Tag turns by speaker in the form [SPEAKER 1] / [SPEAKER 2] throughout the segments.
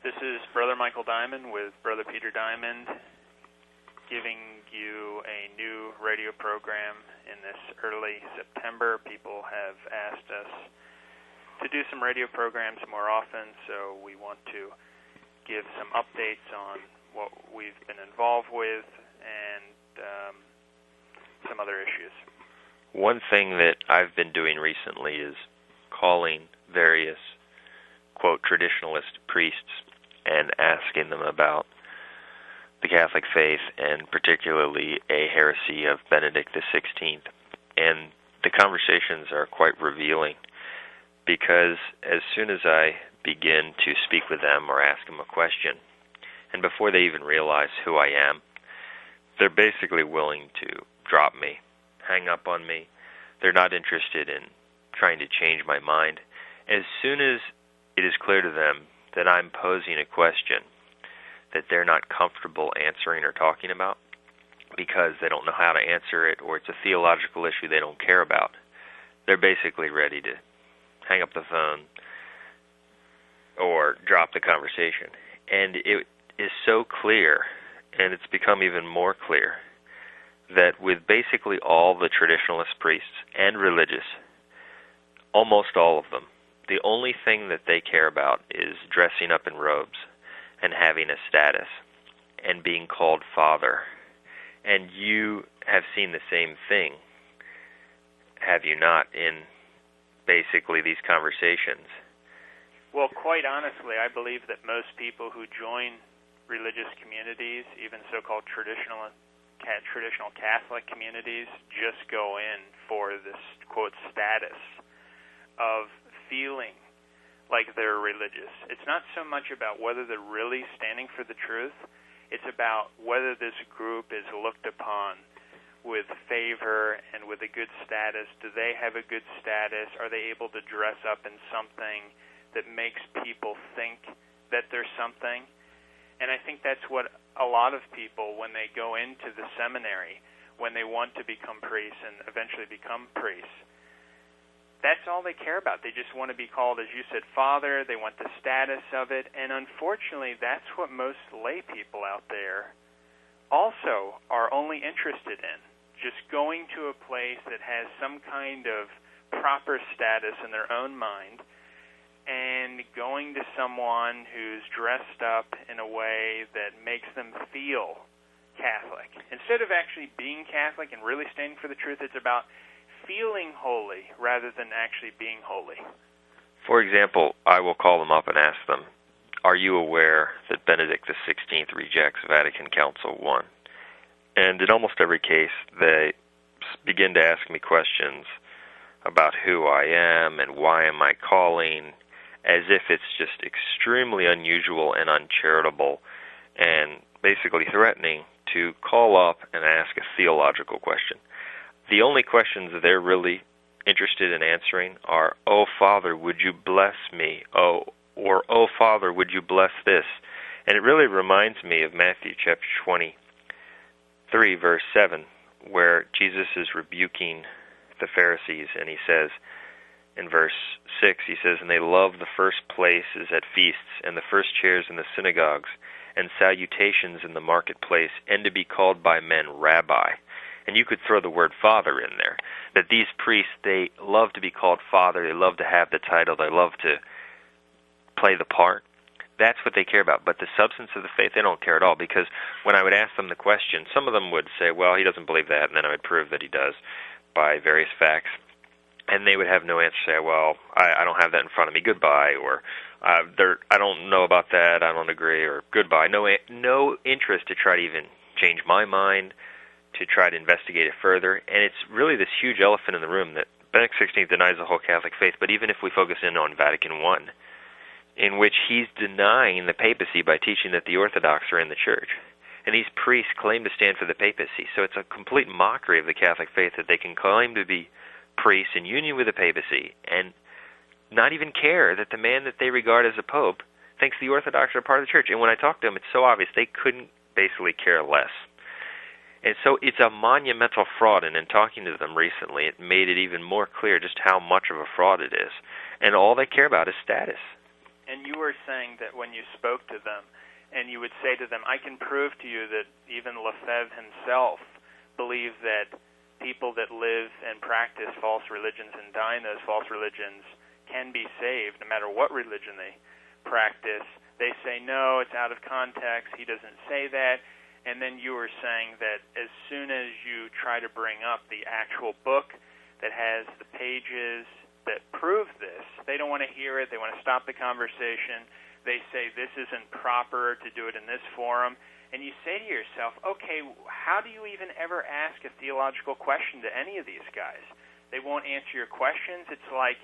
[SPEAKER 1] This is Brother Michael Diamond with Brother Peter Diamond, giving you a new radio program in this early September. People have asked us to do some radio programs more often, so we want to give some updates on what we've been involved with and some other issues.
[SPEAKER 2] One thing that I've been doing recently is calling various, quote, traditionalist priests and asking them about the Catholic faith, and particularly a heresy of Benedict XVI. And the conversations are quite revealing, because as soon as I begin to speak with them or ask them a question, and before they even realize who I am, they're basically willing to drop me, hang up on me. They're not interested in trying to change my mind. As soon as it is clear to them that I'm posing a question that they're not comfortable answering or talking about because they don't know how to answer it, or it's a theological issue they don't care about, they're basically ready to hang up the phone or drop the conversation. And it is so clear, and it's become even more clear, that with basically all the traditionalist priests and religious, almost all of them, the only thing that they care about is dressing up in robes and having a status and being called Father. And you have seen the same thing, have you not, in basically these conversations?
[SPEAKER 1] Well, quite honestly, I believe that most people who join religious communities, even so-called traditional Catholic communities, just go in for this, quote, status of feeling like they're religious. It's not so much about whether they're really standing for the truth. It's about whether this group is looked upon with favor and with a good status. Do they have a good status? Are they able to dress up in something that makes people think that there's something? And I think that's what a lot of people, when they go into the seminary, when they want to become priests and eventually become priests, that's all they care about. They just want to be called, as you said, Father. They want the status of it. And unfortunately, that's what most lay people out there also are only interested in, just going to a place that has some kind of proper status in their own mind and going to someone who's dressed up in a way that makes them feel Catholic. Instead of actually being Catholic and really standing for the truth, it's about feeling holy rather than actually being holy.
[SPEAKER 2] For example, I will call them up and ask them, are you aware that Benedict XVI rejects Vatican Council I? And in almost every case, they begin to ask me questions about who I am and why am I calling, as if it's just extremely unusual and uncharitable, and basically threatening to call up and ask a theological question. The only questions they're really interested in answering are, "Oh, Father, would you bless me?" Or, "Oh, Father, would you bless this?" And it really reminds me of Matthew chapter 23, verse 7, where Jesus is rebuking the Pharisees, and he says, in verse 6, he says, "And they love the first places at feasts, and the first chairs in the synagogues, and salutations in the marketplace, and to be called by men Rabbi." And you could throw the word Father in there. That these priests, they love to be called Father, they love to have the title, they love to play the part. That's what they care about. But the substance of the faith, they don't care at all, because when I would ask them the question, some of them would say, well, he doesn't believe that, and then I would prove that he does by various facts. And they would have no answer, say, well, I don't have that in front of me, goodbye, or I don't know about that, I don't agree, or goodbye. No interest to try to even change my mind, to try to investigate it further. And it's really this huge elephant in the room that Benedict XVI denies the whole Catholic faith, but even if we focus in on Vatican I, in which he's denying the papacy by teaching that the Orthodox are in the Church. And these priests claim to stand for the papacy, so it's a complete mockery of the Catholic faith that they can claim to be priests in union with the papacy and not even care that the man that they regard as a pope thinks the Orthodox are part of the Church. And when I talk to them, it's so obvious they couldn't basically care less. And so it's a monumental fraud, and in talking to them recently, it made it even more clear just how much of a fraud it is. And all they care about is status.
[SPEAKER 1] And you were saying that when you spoke to them, and you would say to them, I can prove to you that even Lefebvre himself believed that people that live and practice false religions and die in those false religions can be saved, no matter what religion they practice. They say, no, it's out of context, he doesn't say that. And then you were saying that as soon as you try to bring up the actual book that has the pages that prove this, they don't want to hear it, they want to stop the conversation. They say this isn't proper to do it in this forum. And you say to yourself, okay, how do you even ever ask a theological question to any of these guys? They won't answer your questions. It's like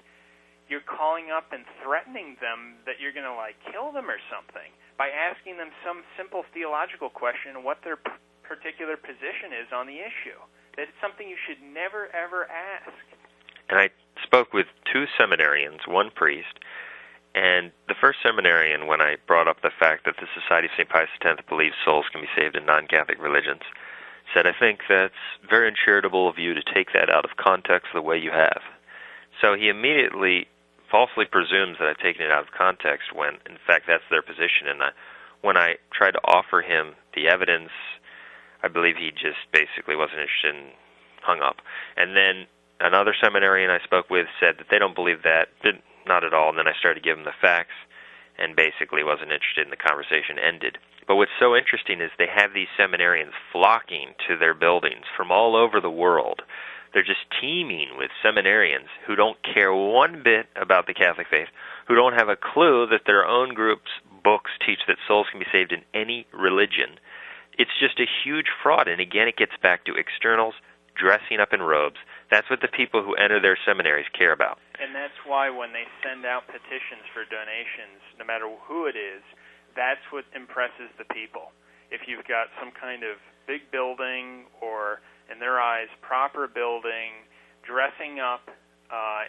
[SPEAKER 1] you're calling up and threatening them that you're going to, like, kill them or something by asking them some simple theological question what their particular position is on the issue. That it's something you should never, ever ask.
[SPEAKER 2] And I spoke with two seminarians, one priest, and the first seminarian, when I brought up the fact that the Society of St. Pius X believes souls can be saved in non-Catholic religions, said, I think that's very uncharitable of you to take that out of context the way you have. So he immediately falsely presumes that I've taken it out of context when, in fact, that's their position. And when I tried to offer him the evidence, I believe he just basically wasn't interested and hung up. And then another seminarian I spoke with said that they don't believe that, not at all, and then I started to give him the facts, and basically wasn't interested, and the conversation ended. But what's so interesting is they have these seminarians flocking to their buildings from all over the world. They're just teeming with seminarians who don't care one bit about the Catholic faith, who don't have a clue that their own group's books teach that souls can be saved in any religion. It's just a huge fraud, and again, it gets back to externals, dressing up in robes. That's what the people who enter their seminaries care about.
[SPEAKER 1] And that's why when they send out petitions for donations, no matter who it is, that's what impresses the people. If you've got some kind of big building or, in their eyes, proper building, dressing up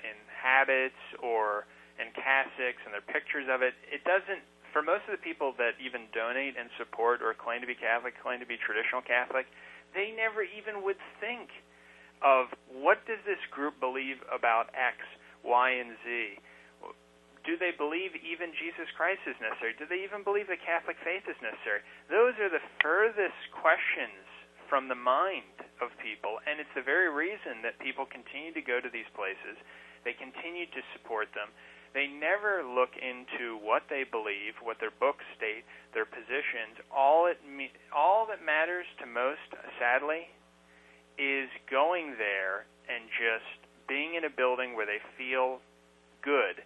[SPEAKER 1] in habits or in cassocks and their pictures of it, it doesn't, for most of the people that even donate and support or claim to be Catholic, claim to be traditional Catholic, they never even would think of what does this group believe about X, Y, and Z. Do they believe even Jesus Christ is necessary? Do they even believe the Catholic faith is necessary? Those are the furthest questions from the mind of people, and it's the very reason that people continue to go to these places. They continue to support them. They never look into what they believe, what their books state, their positions. All that matters to most, sadly, is going there and just being in a building where they feel good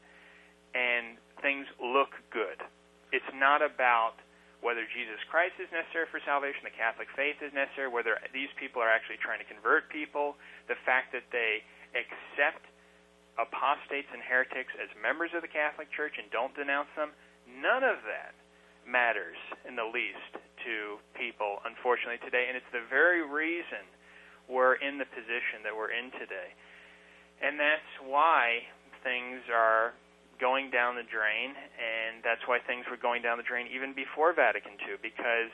[SPEAKER 1] and things look good. It's not about whether Jesus Christ is necessary for salvation, the Catholic faith is necessary, whether these people are actually trying to convert people, the fact that they accept apostates and heretics as members of the Catholic Church and don't denounce them. None of that matters in the least to people, unfortunately, today, and it's the very reason we're in the position that we're in today. And that's why things are going down the drain, and that's why things were going down the drain even before Vatican II, because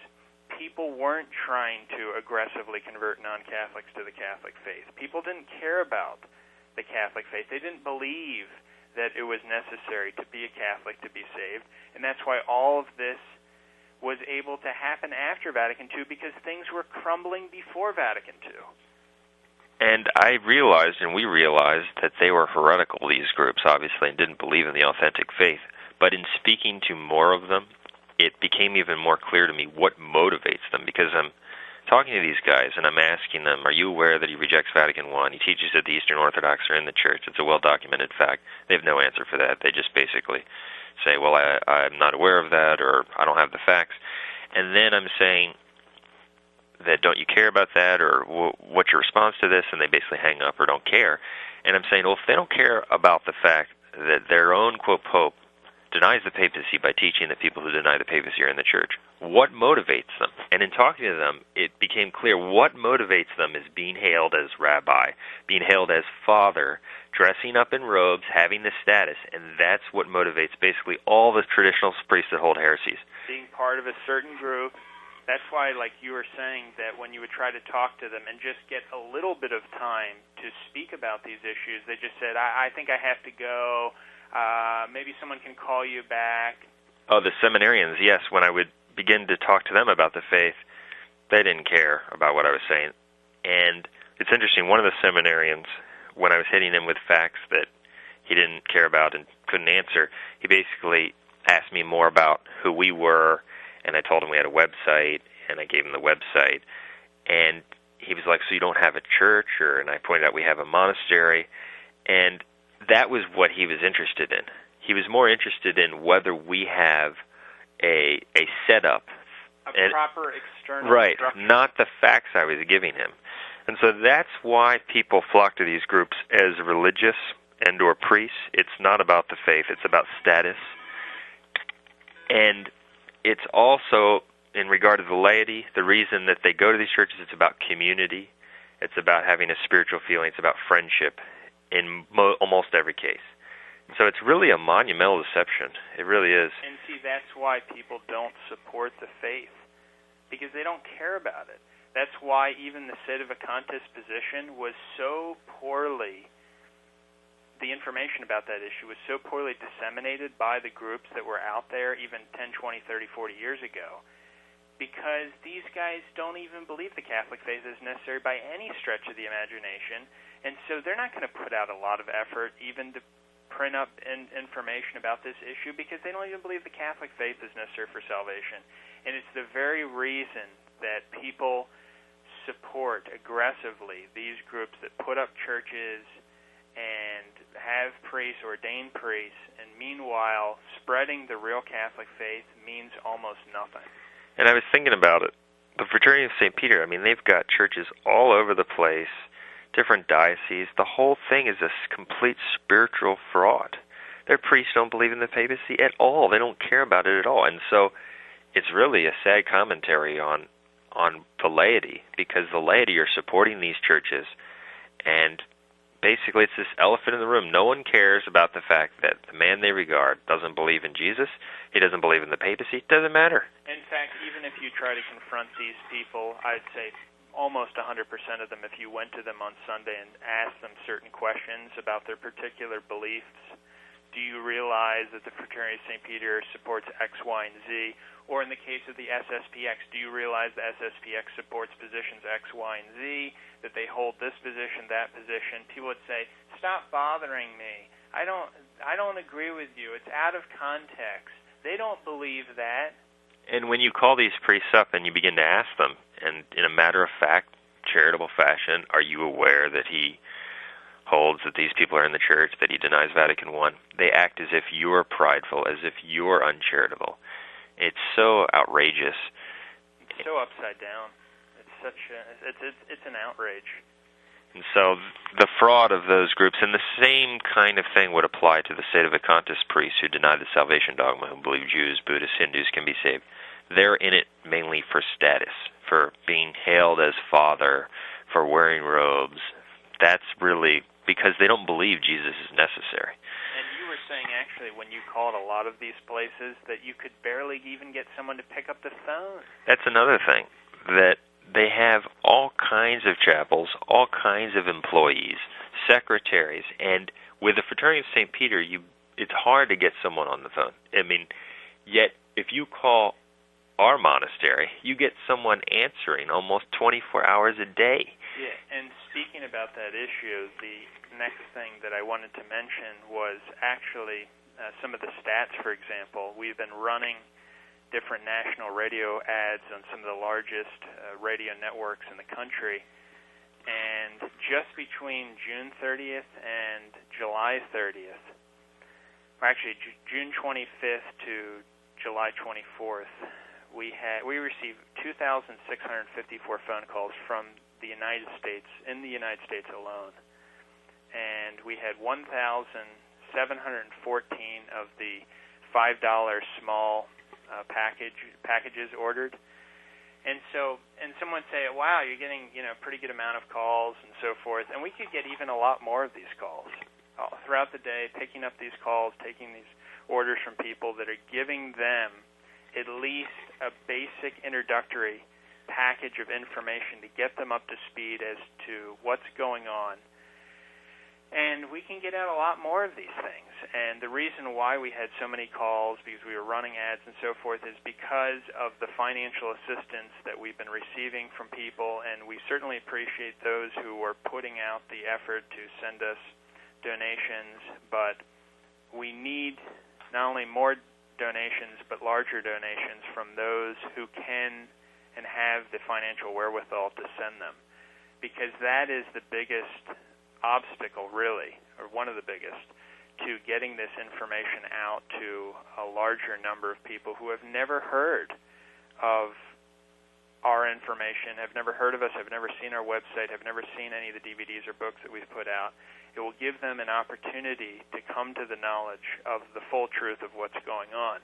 [SPEAKER 1] people weren't trying to aggressively convert non-Catholics to the Catholic faith. People didn't care about the Catholic faith. They didn't believe that it was necessary to be a Catholic to be saved, and that's why all of this was able to happen after Vatican II, because things were crumbling before Vatican II.
[SPEAKER 2] And I realized, and we realized, that they were heretical, these groups, obviously, and didn't believe in the authentic faith. But in speaking to more of them, it became even more clear to me what motivates them, because I'm talking to these guys, and I'm asking them, are you aware that he rejects Vatican I? He teaches that the Eastern Orthodox are in the Church. It's a well-documented fact. They have no answer for that. They just basically say, well, I'm not aware of that, or I don't have the facts. And then I'm saying that, don't you care about that, or what's your response to this? And they basically hang up or don't care. And I'm saying, well, if they don't care about the fact that their own, quote, Pope denies the papacy by teaching that people who deny the papacy are in the Church, what motivates them? And in talking to them, it became clear what motivates them is being hailed as rabbi, being hailed as father, dressing up in robes, having the status, and that's what motivates basically all the traditional priests that hold heresies.
[SPEAKER 1] Being part of a certain group. That's why, like you were saying, that when you would try to talk to them and just get a little bit of time to speak about these issues, they just said, I think I have to go, Maybe someone can call you back.
[SPEAKER 2] Oh, the seminarians, yes. When I would begin to talk to them about the faith, they didn't care about what I was saying. And it's interesting, one of the seminarians, when I was hitting him with facts that he didn't care about and couldn't answer, he basically asked me more about who we were, and I told him we had a website, and I gave him the website. And he was like, so you don't have a church? And I pointed out we have a monastery. And that was what he was interested in. He was more interested in whether we have a setup.
[SPEAKER 1] A proper external
[SPEAKER 2] right,
[SPEAKER 1] structure.
[SPEAKER 2] Not the facts I was giving him. And so that's why people flock to these groups as religious and or priests. It's not about the faith, it's about status. And it's also, in regard to the laity, the reason that they go to these churches, it's about community, it's about having a spiritual feeling, it's about friendship in almost every case. So it's really a monumental deception. It really is.
[SPEAKER 1] And see, that's why people don't support the faith, because they don't care about it. That's why even the sedevacantist position was so poorly, the information about that issue was so poorly disseminated by the groups that were out there even 10, 20, 30, 40 years ago, because these guys don't even believe the Catholic faith is necessary by any stretch of the imagination, and so they're not going to put out a lot of effort even to print up information about this issue, because they don't even believe the Catholic faith is necessary for salvation. And it's the very reason that people support aggressively these groups that put up churches and have priests, ordained priests, and meanwhile spreading the real Catholic faith means almost nothing.
[SPEAKER 2] And I was thinking about it. The Fraternity of St. Peter, I mean, they've got churches all over the place, different dioceses. The whole thing is a complete spiritual fraud. Their priests don't believe in the papacy at all. They don't care about it at all. And so it's really a sad commentary on the laity, because the laity are supporting these churches, and basically it's this elephant in the room. No one cares about the fact that the man they regard doesn't believe in Jesus, he doesn't believe in the papacy. It doesn't matter.
[SPEAKER 1] In fact, even if you try to confront these people, I'd say almost 100% of them, if you went to them on Sunday and asked them certain questions about their particular beliefs, do you realize that the Fraternity of St. Peter supports X, Y, and Z? Or in the case of the SSPX, do you realize the SSPX supports positions X, Y, and Z, that they hold this position, that position? People would say, stop bothering me. I don't agree with you. It's out of context. They don't believe that.
[SPEAKER 2] And when you call these priests up and you begin to ask them, and in a matter-of-fact, charitable fashion, are you aware that he holds that these people are in the church, that he denies Vatican I, they act as if you're prideful, as if you're uncharitable. It's so outrageous.
[SPEAKER 1] It's so upside down. It's an outrage.
[SPEAKER 2] And so the fraud of those groups, and the same kind of thing would apply to the sedevacantist priests who deny the salvation dogma, who believe Jews, Buddhists, Hindus can be saved. They're in it mainly for status, for being hailed as father, for wearing robes. That's really because they don't believe Jesus is necessary.
[SPEAKER 1] And you were saying, actually, when you called a lot of these places, that you could barely even get someone to pick up the phone. That's
[SPEAKER 2] another thing, that they have all kinds of chapels, all kinds of employees, secretaries, and with the Fraternity of St. Peter, it's hard to get someone on the phone. I mean, yet if you call our monastery, you get someone answering almost 24 hours a day.
[SPEAKER 1] Yeah, and speaking about that issue, the next thing that I wanted to mention was actually some of the stats, for example. We've been running different national radio ads on some of the largest radio networks in the country, and just between June 30th and July 30th, or actually June 25th to July 24th, we received 2,654 phone calls from the United States, in the United States alone, and we had 1,714 of the $5 small packages ordered. And so, and someone would say, wow, you're getting, pretty good amount of calls and so forth, and we could get even a lot more of these calls throughout the day, picking up these calls, taking these orders from people that are giving them at least a basic introductory package of information to get them up to speed as to what's going on. And we can get out a lot more of these things. And the reason why we had so many calls, because we were running ads and so forth, is because of the financial assistance that we've been receiving from people, and we certainly appreciate those who are putting out the effort to send us donations, but we need not only more donations, but larger donations from those who can and have the financial wherewithal to send them, because that is the biggest obstacle, really, or one of the biggest, to getting this information out to a larger number of people who have never heard of our information, have never heard of us, have never seen our website, have never seen any of the DVDs or books that we've put out. It will give them an opportunity to come to the knowledge of the full truth of what's going on.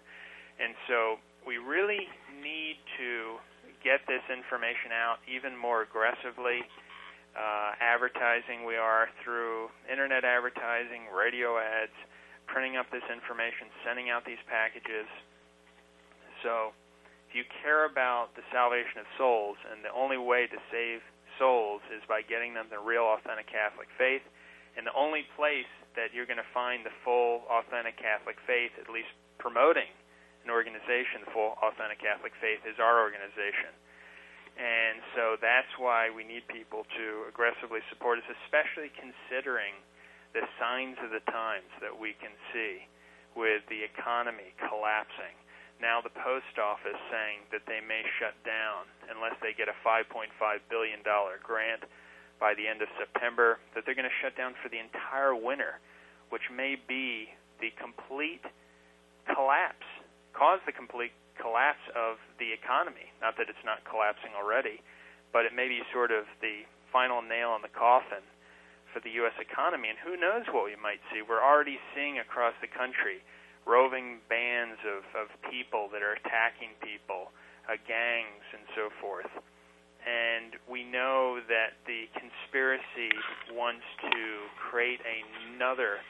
[SPEAKER 1] And so we really need to get this information out even more aggressively. Advertising, we are through internet advertising, radio ads, printing up this information, sending out these packages. So if you care about the salvation of souls, and the only way to save souls is by getting them the real authentic Catholic faith, and the only place that you're going to find the full authentic Catholic faith, at least promoting an organization, the full authentic Catholic faith, is our organization. And so that's why we need people to aggressively support us, especially considering the signs of the times that we can see with the economy collapsing. Now the post office saying that they may shut down unless they get a $5.5 billion grant by the end of September, that they're going to shut down for the entire winter, which may be the complete collapse, cause the complete collapse of the economy. Not that it's not collapsing already, but it may be sort of the final nail in the coffin for the U.S. economy, and who knows what we might see. We're already seeing across the country roving bands of people that are attacking people, gangs and so forth. And we know that the conspiracy wants to create another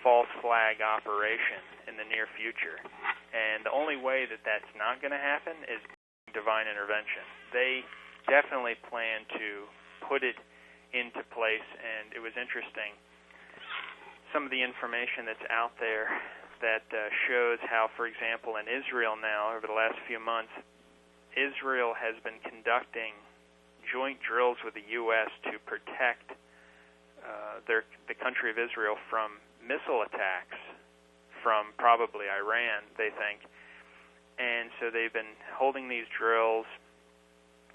[SPEAKER 1] false flag operation in the near future. And the only way that that's not going to happen is divine intervention. They definitely plan to put it into place, and it was interesting, some of the information that's out there that shows how, for example, in Israel now, over the last few months, Israel has been conducting joint drills with the U.S. to protect the country of Israel from missile attacks from probably Iran, they think. And so they've been holding these drills.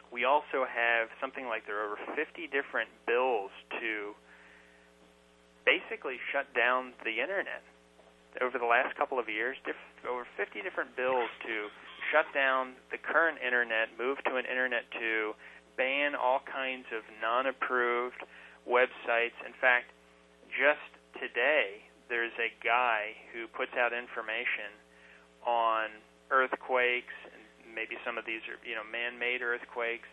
[SPEAKER 1] We also have something like there are over 50 different bills to basically shut down the Internet. Over the last couple of years, over 50 different bills to shut down the current Internet, move to an Internet 2, ban all kinds of non-approved websites. In fact, just today, there's a guy who puts out information on earthquakes, and maybe some of these are, man-made earthquakes,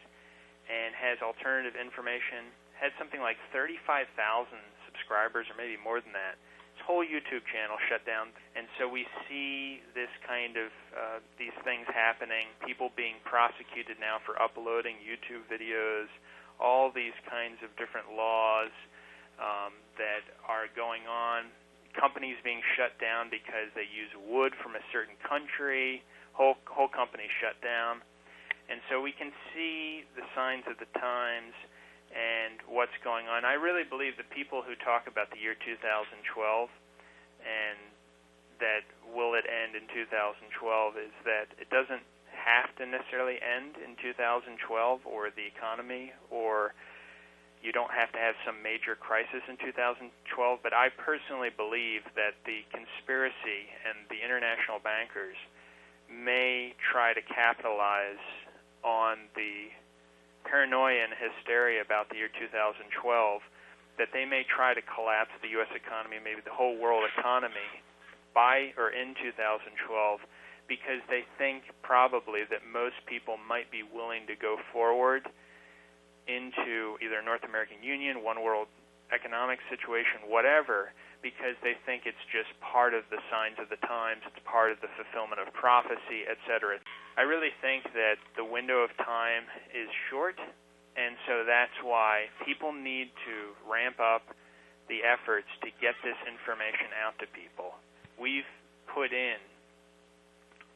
[SPEAKER 1] and has alternative information, has something like 35,000 subscribers, or maybe more than that. His whole YouTube channel shut down. And so we see this kind of, these things happening, people being prosecuted now for uploading YouTube videos, all these kinds of different laws that are going on. Companies being shut down because they use wood from a certain country, whole companies shut down. And so we can see the signs of the times and what's going on. I really believe the people who talk about the year 2012 and that will it end in 2012 is that it doesn't have to necessarily end in 2012, or the economy, or you don't have to have some major crisis in 2012, but I personally believe that the conspiracy and the international bankers may try to capitalize on the paranoia and hysteria about the year 2012, that they may try to collapse the U.S. economy, maybe the whole world economy, by or in 2012, because they think probably that most people might be willing to go forward into either North American Union, one world economic situation, whatever, because they think it's just part of the signs of the times, it's part of the fulfillment of prophecy, etc. I really think that the window of time is short, and so that's why people need to ramp up the efforts to get this information out to people. We've put in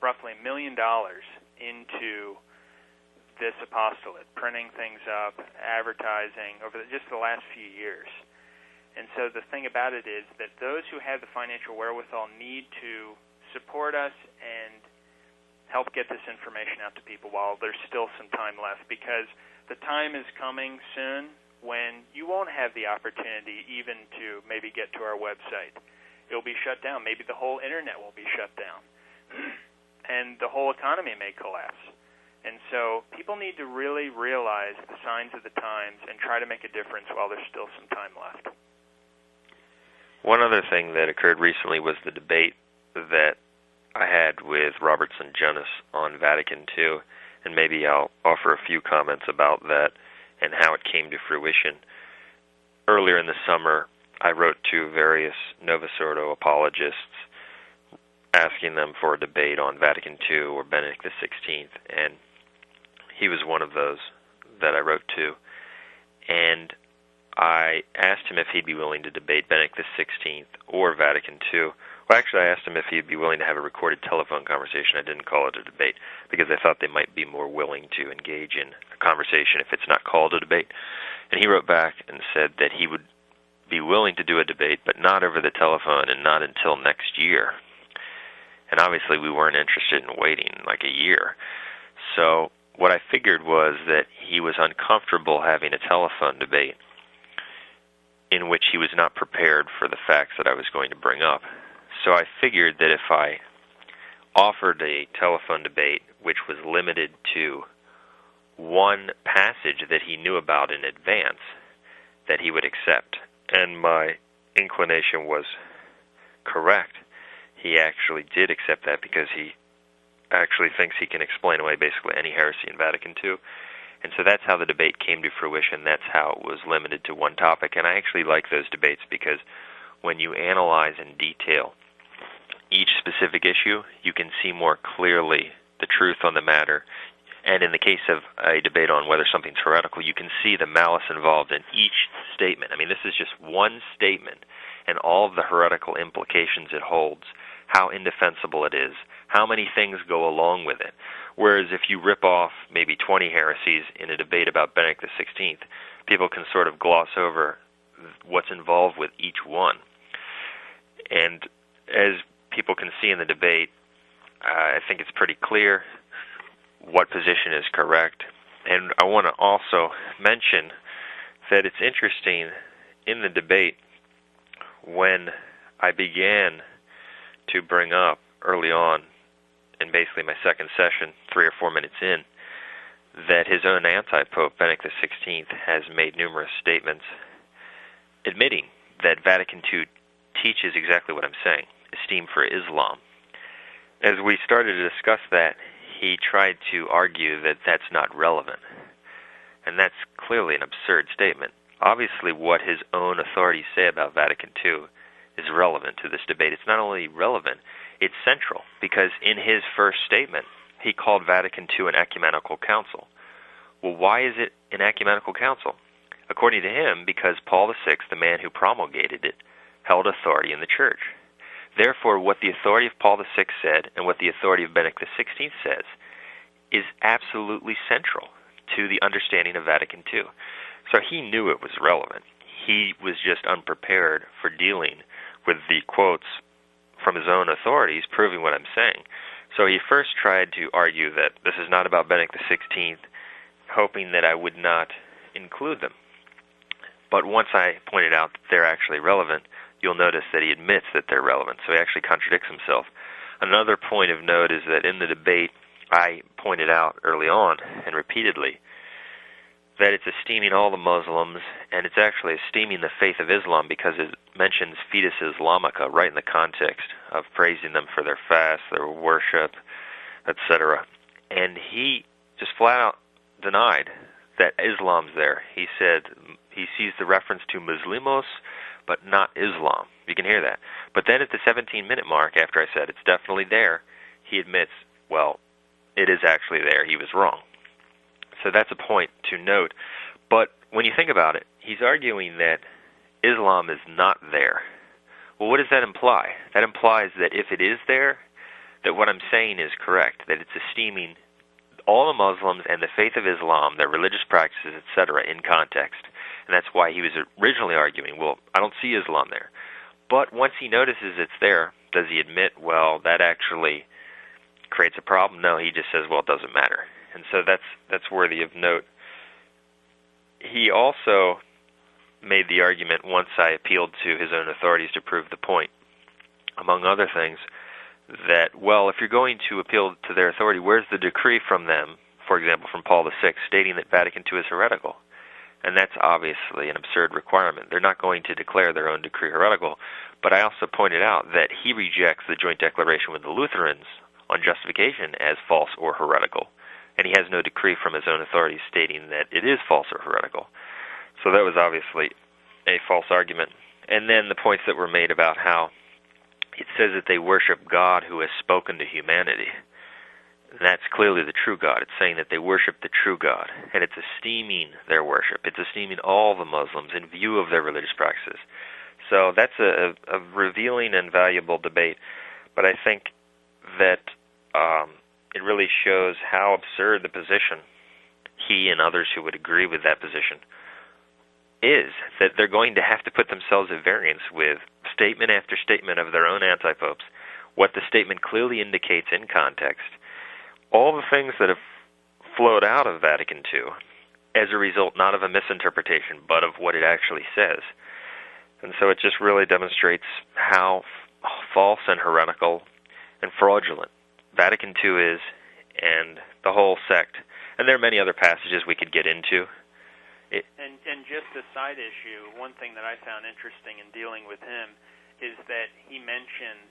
[SPEAKER 1] roughly $1 million into this apostolate, printing things up, advertising over just the last few years. And so the thing about it is that those who have the financial wherewithal need to support us and help get this information out to people while there's still some time left, because the time is coming soon when you won't have the opportunity even to maybe get to our website. It'll be shut down. Maybe the whole internet will be shut down. And the whole economy may collapse. And so people need to really realize the signs of the times and try to make a difference while there's still some time left.
[SPEAKER 2] One other thing that occurred recently was the debate that I had with Robertson Jonas on Vatican II, and maybe I'll offer a few comments about that and how it came to fruition. Earlier in the summer, I wrote to various Novus Ordo apologists asking them for a debate on Vatican II or Benedict XVI, and he was one of those that I wrote to. And I asked him if he'd be willing to debate Benedict XVI or Vatican II. Well, actually, I asked him if he'd be willing to have a recorded telephone conversation. I didn't call it a debate because I thought they might be more willing to engage in a conversation if it's not called a debate. And he wrote back and said that he would be willing to do a debate, but not over the telephone and not until next year. And obviously we weren't interested in waiting like a year. So what I figured was that he was uncomfortable having a telephone debate in which he was not prepared for the facts that I was going to bring up. So I figured that if I offered a telephone debate which was limited to one passage that he knew about in advance, that he would accept. And my inclination was correct. He actually did accept that because he actually thinks he can explain away basically any heresy in Vatican II. And so that's how the debate came to fruition. That's how it was limited to one topic. And I actually like those debates because when you analyze in detail each specific issue, you can see more clearly the truth on the matter. And in the case of a debate on whether something's heretical, you can see the malice involved in each statement. I mean, this is just one statement, and all of the heretical implications it holds, how indefensible it is, how many things go along with it. Whereas if you rip off maybe 20 heresies in a debate about Benedict XVI, people can sort of gloss over what's involved with each one. And as people can see in the debate, I think it's pretty clear what position is correct. And I want to also mention that it's interesting in the debate when I began to bring up early on, in basically my second session, 3 or 4 minutes in, that his own anti-pope, Benedict XVI, has made numerous statements admitting that Vatican II teaches exactly what I'm saying, esteem for Islam. As we started to discuss that, he tried to argue that that's not relevant. And that's clearly an absurd statement. Obviously, what his own authorities say about Vatican II is relevant to this debate. It's not only relevant, it's central, because in his first statement, he called Vatican II an ecumenical council. Well, why is it an ecumenical council? According to him, because Paul VI, the man who promulgated it, held authority in the church. Therefore, what the authority of Paul VI said and what the authority of Benedict XVI says is absolutely central to the understanding of Vatican II. So he knew it was relevant. He was just unprepared for dealing with the quotes from his own authorities proving what I'm saying. So he first tried to argue that this is not about Benedict XVI, hoping that I would not include them. But once I pointed out that they're actually relevant, you'll notice that he admits that they're relevant, so he actually contradicts himself. Another point of note is that in the debate, I pointed out early on and repeatedly that it's esteeming all the Muslims, and it's actually esteeming the faith of Islam because it mentions Fides Islamica right in the context of praising them for their fast, their worship, etc. And he just flat out denied that Islam's there. He said he sees the reference to Muslimos, but not Islam. You can hear that. But then at the 17-minute mark, after I said it's definitely there, he admits, well, it is actually there. He was wrong. So that's a point to note. But when you think about it, he's arguing that Islam is not there. Well, what does that imply? That implies that if it is there, that what I'm saying is correct, that it's esteeming all the Muslims and the faith of Islam, their religious practices, etc., in context. And that's why he was originally arguing, well, I don't see Islam there. But once he notices it's there, does he admit, well, that actually creates a problem? No, he just says, well, it doesn't matter. And so that's worthy of note. He also made the argument, once I appealed to his own authorities to prove the point, among other things, that, well, if you're going to appeal to their authority, where's the decree from them, for example, from Paul VI, stating that Vatican II is heretical? And that's obviously an absurd requirement. They're not going to declare their own decree heretical. But I also pointed out that he rejects the joint declaration with the Lutherans on justification as false or heretical. And he has no decree from his own authorities stating that it is false or heretical. So that was obviously a false argument. And then the points that were made about how it says that they worship God who has spoken to humanity. And that's clearly the true God. It's saying that they worship the true God. And it's esteeming their worship. It's esteeming all the Muslims in view of their religious practices. So that's a revealing and valuable debate. But I think that it really shows how absurd the position he and others who would agree with that position is, that they're going to have to put themselves at variance with statement after statement of their own anti-popes, what the statement clearly indicates in context, all the things that have flowed out of Vatican II as a result not of a misinterpretation, but of what it actually says. And so it just really demonstrates how false and heretical and fraudulent Vatican II is, and the whole sect. And there are many other passages we could get into.
[SPEAKER 1] And just a side issue, one thing that I found interesting in dealing with him is that he mentioned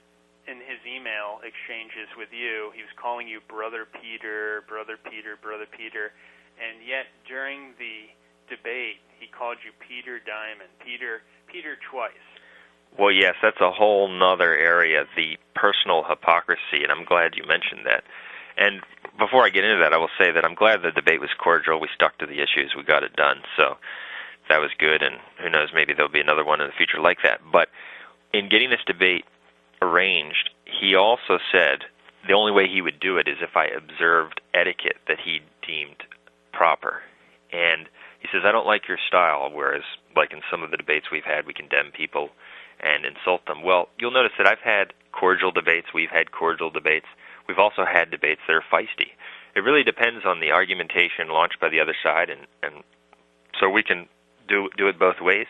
[SPEAKER 1] in his email exchanges with you, he was calling you Brother Peter, Brother Peter, Brother Peter, and yet during the debate he called you Peter Diamond, Peter twice.
[SPEAKER 2] Well, yes, that's a whole nother area, the personal hypocrisy, and I'm glad you mentioned that. And before I get into that, I will say that I'm glad the debate was cordial. We stuck to the issues. We got it done. So that was good, and who knows, maybe there'll be another one in the future like that. But in getting this debate arranged, he also said the only way he would do it is if I observed etiquette that he deemed proper. And he says, I don't like your style, whereas like in some of the debates we've had, we condemn people and insult them. Well, you'll notice that I've had cordial debates. We've had cordial debates. We've also had debates that are feisty. It really depends on the argumentation launched by the other side, and so we can do it both ways.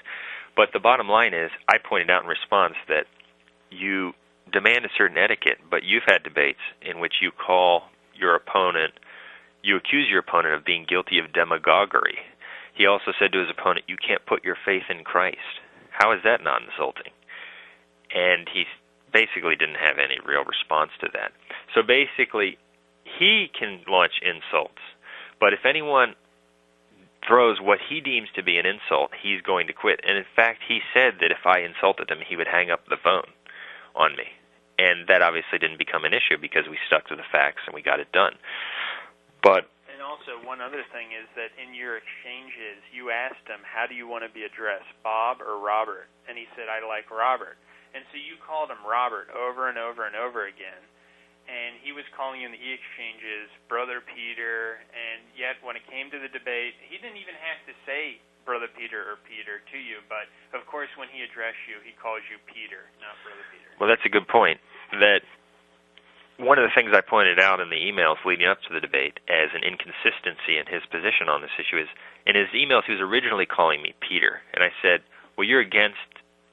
[SPEAKER 2] But the bottom line is, I pointed out in response that you demand a certain etiquette, but you've had debates in which you call your opponent, you accuse your opponent of being guilty of demagoguery. He also said to his opponent, you can't put your faith in Christ. How is that not insulting? And he basically didn't have any real response to that. So basically, he can launch insults, but if anyone throws what he deems to be an insult, he's going to quit. And in fact, he said that if I insulted him, he would hang up the phone on me. And that obviously didn't become an issue because we stuck to the facts and we got it done. But
[SPEAKER 1] and also, one other thing is that in your exchanges, you asked him, how do you want to be addressed, Bob or Robert? And he said, I like Robert. And so you called him Robert over and over and over again. And he was calling you in the e-exchanges Brother Peter, and yet when it came to the debate, he didn't even have to say Brother Peter or Peter to you, but of course when he addressed you, he calls you Peter, not Brother Peter.
[SPEAKER 2] Well, that's a good point. That one of the things I pointed out in the emails leading up to the debate as an inconsistency in his position on this issue is, in his emails he was originally calling me Peter, and I said, well, you're against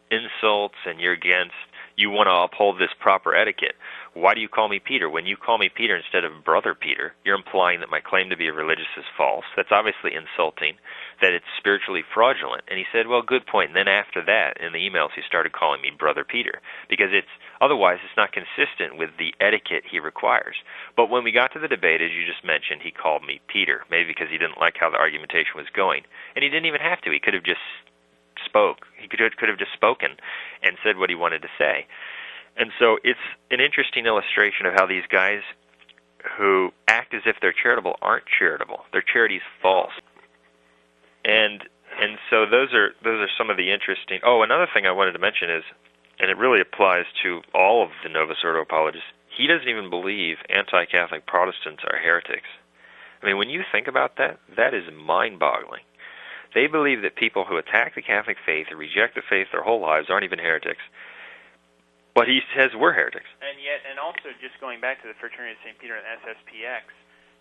[SPEAKER 2] insults and you want to uphold this proper etiquette. Why do you call me Peter? When you call me Peter instead of Brother Peter, you're implying that my claim to be a religious is false. That's obviously insulting, that it's spiritually fraudulent. And he said, well, good point. And then after that, in the emails, he started calling me Brother Peter, because otherwise it's not consistent with the etiquette he requires. But when we got to the debate, as you just mentioned, he called me Peter, maybe because he didn't like how the argumentation was going. And he didn't even have to. He could have just could have just spoken and said what he wanted to say. And so it's an interesting illustration of how these guys who act as if they're charitable aren't charitable. Their charity's false. And And so those are some of the interesting. Oh, another thing I wanted to mention is, and it really applies to all of the Novus Ordo apologists, he doesn't even believe anti-Catholic Protestants are heretics. I mean, when you think about that, that is mind-boggling. They believe that people who attack the Catholic faith or reject the faith their whole lives aren't even heretics. But he says we're heretics.
[SPEAKER 1] And yet, and also just going back to the Fraternity of St. Peter and SSPX,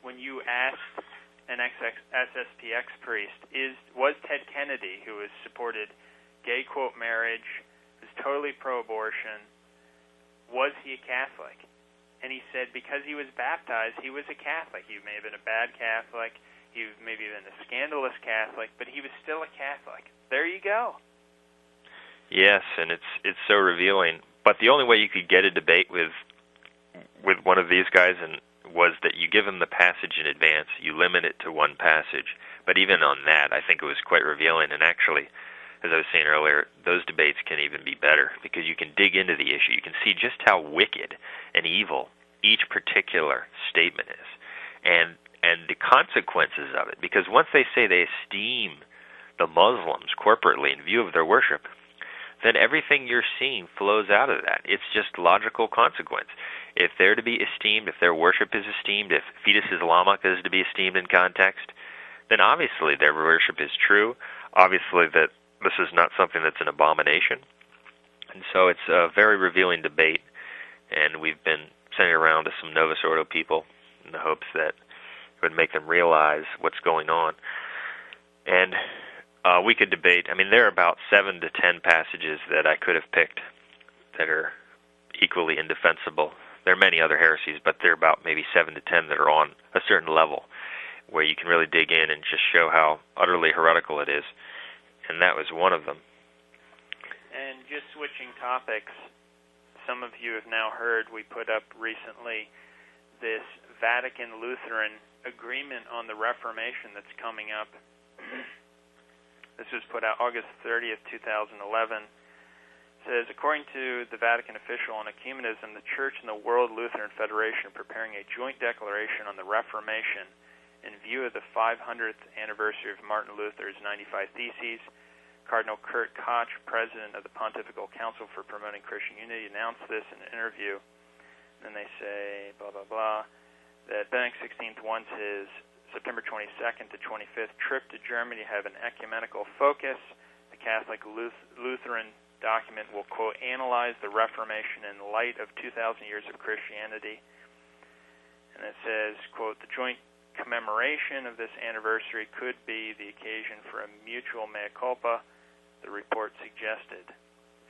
[SPEAKER 1] when you asked an SSPX priest, was Ted Kennedy, who has supported gay, quote, marriage, is totally pro-abortion, was he a Catholic? And he said because he was baptized, he was a Catholic. He may have been a bad Catholic, he may have been a scandalous Catholic, but he was still a Catholic. There you go.
[SPEAKER 2] Yes, and it's so revealing. But the only way you could get a debate with one of these guys was that you give him the passage in advance, you limit it to one passage. But even on that, I think it was quite revealing. And actually, as I was saying earlier, those debates can even be better because you can dig into the issue. You can see just how wicked and evil each particular statement is, and the consequences of it. Because once they say they esteem the Muslims corporately in view of their worship, then everything you're seeing flows out of that. It's just logical consequence. If they're to be esteemed, if their worship is esteemed, if Fides Islamica is to be esteemed in context, then obviously their worship is true. Obviously that this is not something that's an abomination. And so it's a very revealing debate, and we've been sending it around to some Novus Ordo people in the hopes that it would make them realize what's going on. And we could debate. I mean, there are about 7 to 10 passages that I could have picked that are equally indefensible. There are many other heresies, but there are about maybe 7 to 10 that are on a certain level where you can really dig in and just show how utterly heretical it is. And that was one of them.
[SPEAKER 1] And just switching topics, some of you have now heard we put up recently this Vatican Lutheran agreement on the Reformation that's coming up. This was put out August 30th, 2011. It says, according to the Vatican official on ecumenism, the Church and the World Lutheran Federation are preparing a joint declaration on the Reformation in view of the 500th anniversary of Martin Luther's 95 Theses. Cardinal Kurt Koch, president of the Pontifical Council for Promoting Christian Unity, announced this in an interview. And then they say, blah, blah, blah, that Benedict XVI wants his September 22nd to 25th trip to Germany to have an ecumenical focus. The Catholic Lutheran document will, quote, analyze the Reformation in light of 2,000 years of Christianity. And it says, quote, the joint commemoration of this anniversary could be the occasion for a mutual mea culpa, the report suggested.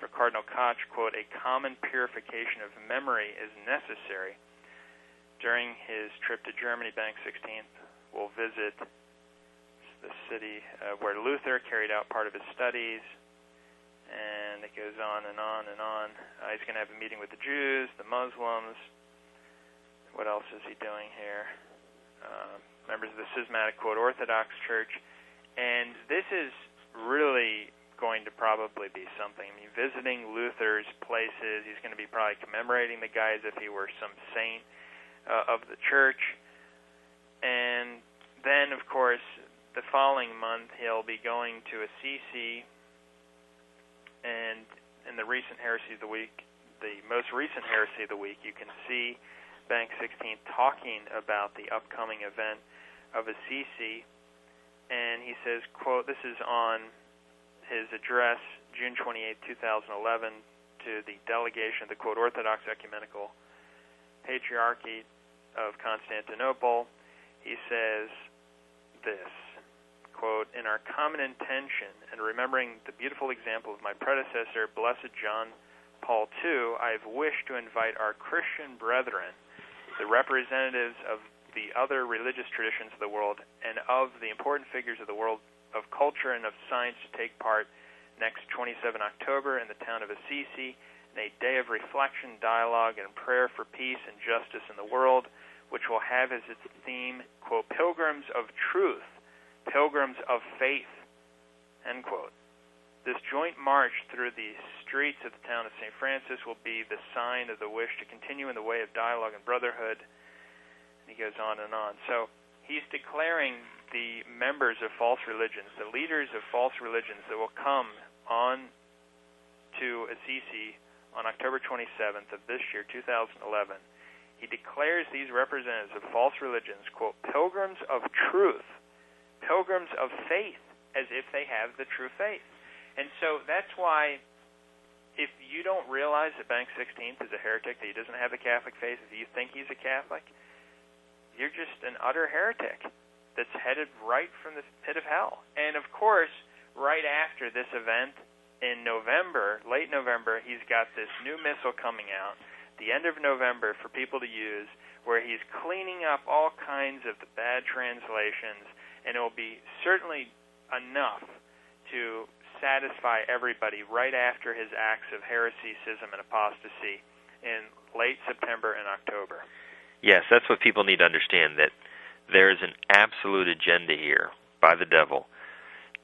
[SPEAKER 1] For Cardinal Koch, quote, a common purification of memory is necessary. During his trip to Germany, Benedict XVI will visit the city where Luther carried out part of his studies, and it goes on and on and on. He's going to have a meeting with the Jews, the Muslims. What else is he doing here? Members of the schismatic, quote, Orthodox Church. And this is really going to probably be something. I mean, visiting Luther's places, he's going to be probably commemorating the guy as if he were some saint of the church. And then, of course, the following month, he'll be going to Assisi, and in the recent Heresy of the Week, the most recent Heresy of the Week, you can see Benedict XVI talking about the upcoming event of Assisi, and he says, quote, this is on his address, June 28, 2011, to the delegation of the, quote, Orthodox Ecumenical Patriarchate of Constantinople. He says this, quote, in our common intention and remembering the beautiful example of my predecessor, Blessed John Paul II, I have wished to invite our Christian brethren, the representatives of the other religious traditions of the world and of the important figures of the world of culture and of science to take part next 27 October in the town of Assisi in a day of reflection, dialogue, and prayer for peace and justice in the world, which will have as its theme, quote, pilgrims of truth, pilgrims of faith, end quote. This joint march through the streets of the town of St. Francis will be the sign of the wish to continue in the way of dialogue and brotherhood. And he goes on and on. So he's declaring the members of false religions, the leaders of false religions that will come on to Assisi on October 27th of this year, 2011. He declares these representatives of false religions, quote, pilgrims of truth, pilgrims of faith, as if they have the true faith. And so that's why if you don't realize that Benedict XVI is a heretic, that he doesn't have the Catholic faith, if you think he's a Catholic, you're just an utter heretic that's headed right from the pit of hell. And, of course, right after this event in November, late November, he's got this new missal coming out, the end of November, for people to use, where he's cleaning up all kinds of the bad translations, and it will be certainly enough to satisfy everybody right after his acts of heresy, schism, and apostasy in late September and October.
[SPEAKER 2] Yes, that's what people need to understand, that there is an absolute agenda here by the devil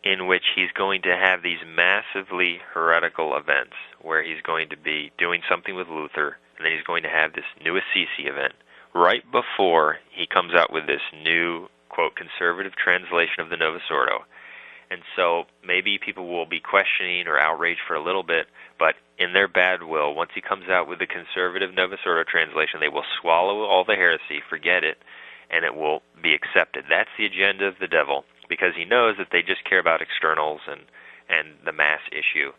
[SPEAKER 2] in which he's going to have these massively heretical events where he's going to be doing something with Luther, and then he's going to have this new Assisi event right before he comes out with this new, quote, conservative translation of the Novus Ordo. And so maybe people will be questioning or outraged for a little bit, but in their bad will, once he comes out with the conservative Novus Ordo translation, they will swallow all the heresy, forget it, and it will be accepted. That's the agenda of the devil, because he knows that they just care about externals and the mass issue.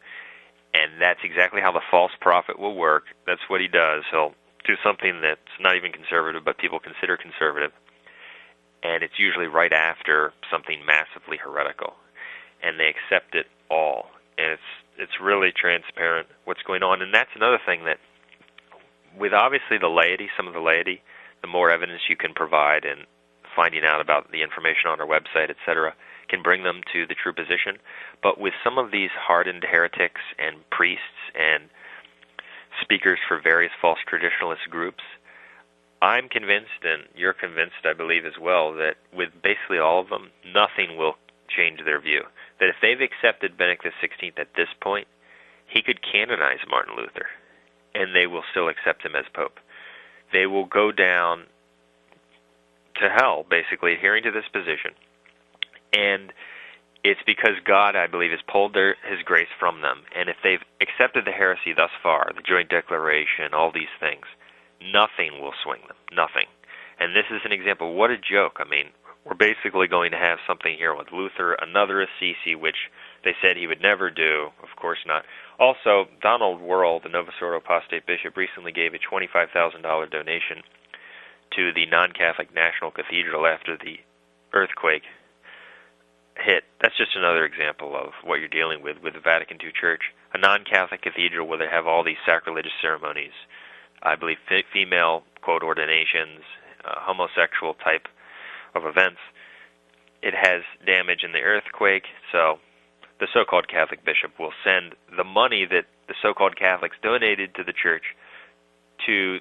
[SPEAKER 2] And that's exactly how the false prophet will work. That's what he does. He'll do something that's not even conservative, but people consider conservative. And it's usually right after something massively heretical. And they accept it all. And it's really transparent what's going on. And that's another thing that, with obviously the laity, some of the laity, the more evidence you can provide and finding out about the information on our website, etc., can bring them to the true position. But with some of these hardened heretics and priests and speakers for various false traditionalist groups, I'm convinced, and you're convinced, I believe as well, that with basically all of them, nothing will change their view. That if they've accepted Benedict XVI at this point, he could canonize Martin Luther, and they will still accept him as Pope. They will go down to hell, basically, adhering to this position. And it's because God, I believe, has pulled his grace from them. And if they've accepted the heresy thus far, the joint declaration, all these things, nothing will swing them. Nothing. And this is an example. What a joke. I mean, we're basically going to have something here with Luther, another Assisi, which they said he would never do. Of course not. Also, Donald Wuerl, the Novus Ordo apostate bishop, recently gave a $25,000 donation to the non-Catholic National Cathedral after the earthquake hit. That's just another example of what you're dealing with the Vatican II Church. A non-Catholic cathedral where they have all these sacrilegious ceremonies. I believe female, quote, ordinations, homosexual type of events. It has damage in the earthquake, so the so-called Catholic bishop will send the money that the so-called Catholics donated to the church to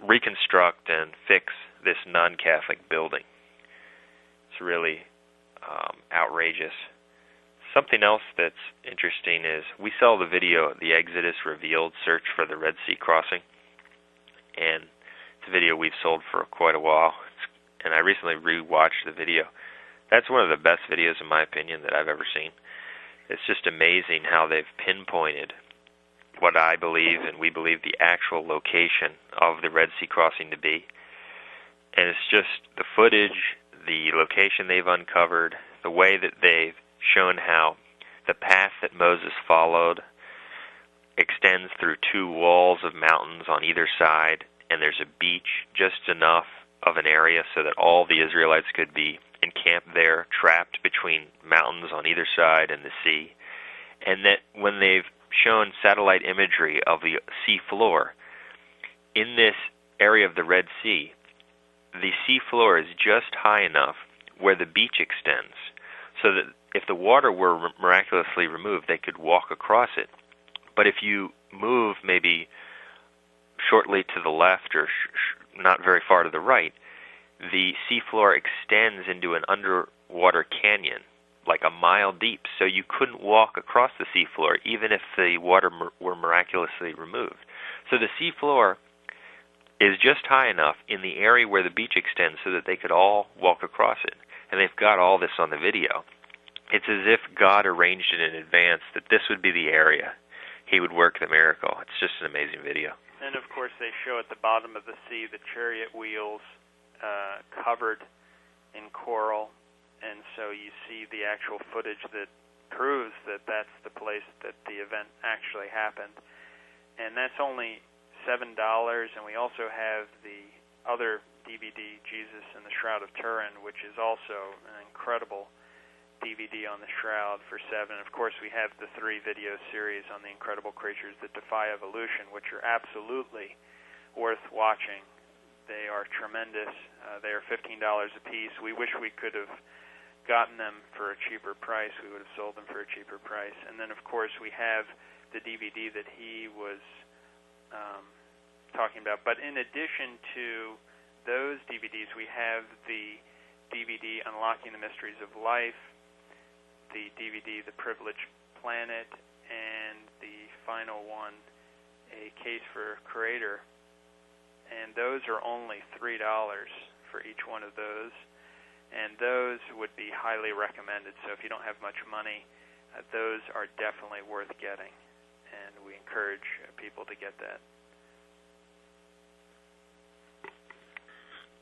[SPEAKER 2] reconstruct and fix this non-Catholic building. It's really outrageous. Something else that's interesting is we saw the video, The Exodus Revealed, Search for the Red Sea Crossing, and it's a video we've sold for quite a while, and I recently re-watched the video. That's one of the best videos, in my opinion, that I've ever seen. It's just amazing how they've pinpointed what I believe and we believe the actual location of the Red Sea crossing to be. And it's just the footage, the location they've uncovered, the way that they've shown how the path that Moses followed extends through two walls of mountains on either side, and there's a beach just enough of an area so that all the Israelites could be encamped there, trapped between mountains on either side and the sea. And that when they've shown satellite imagery of the sea floor, in this area of the Red Sea, the sea floor is just high enough where the beach extends, so that if the water were miraculously removed, they could walk across it. But if you move maybe shortly to the left or not very far to the right, the seafloor extends into an underwater canyon, like a mile deep, so you couldn't walk across the seafloor even if the water were miraculously removed. So the seafloor is just high enough in the area where the beach extends so that they could all walk across it. And they've got all this on the video. It's as if God arranged it in advance that this would be the area he would work the miracle. It's just an amazing video.
[SPEAKER 1] And, of course, they show at the bottom of the sea the chariot wheels covered in coral, and so you see the actual footage that proves that that's the place that the event actually happened. And that's only $7, and we also have the other DVD, Jesus in the Shroud of Turin, which is also an incredible DVD on the Shroud for $7. Of course, we have the 3 video series on the incredible creatures that defy evolution, which are absolutely worth watching. They are tremendous. They are $15 a piece. We wish we could have gotten them for a cheaper price. We would have sold them for a cheaper price. And then, of course, we have the DVD that he was talking about. But in addition to those DVDs, we have the DVD Unlocking the Mysteries of Life, the DVD The Privileged Planet, and the final one, A Case for Creator. And those are only $3 for each one of those. And those would be highly recommended. So if you don't have much money, those are definitely worth getting. And we encourage people to get that.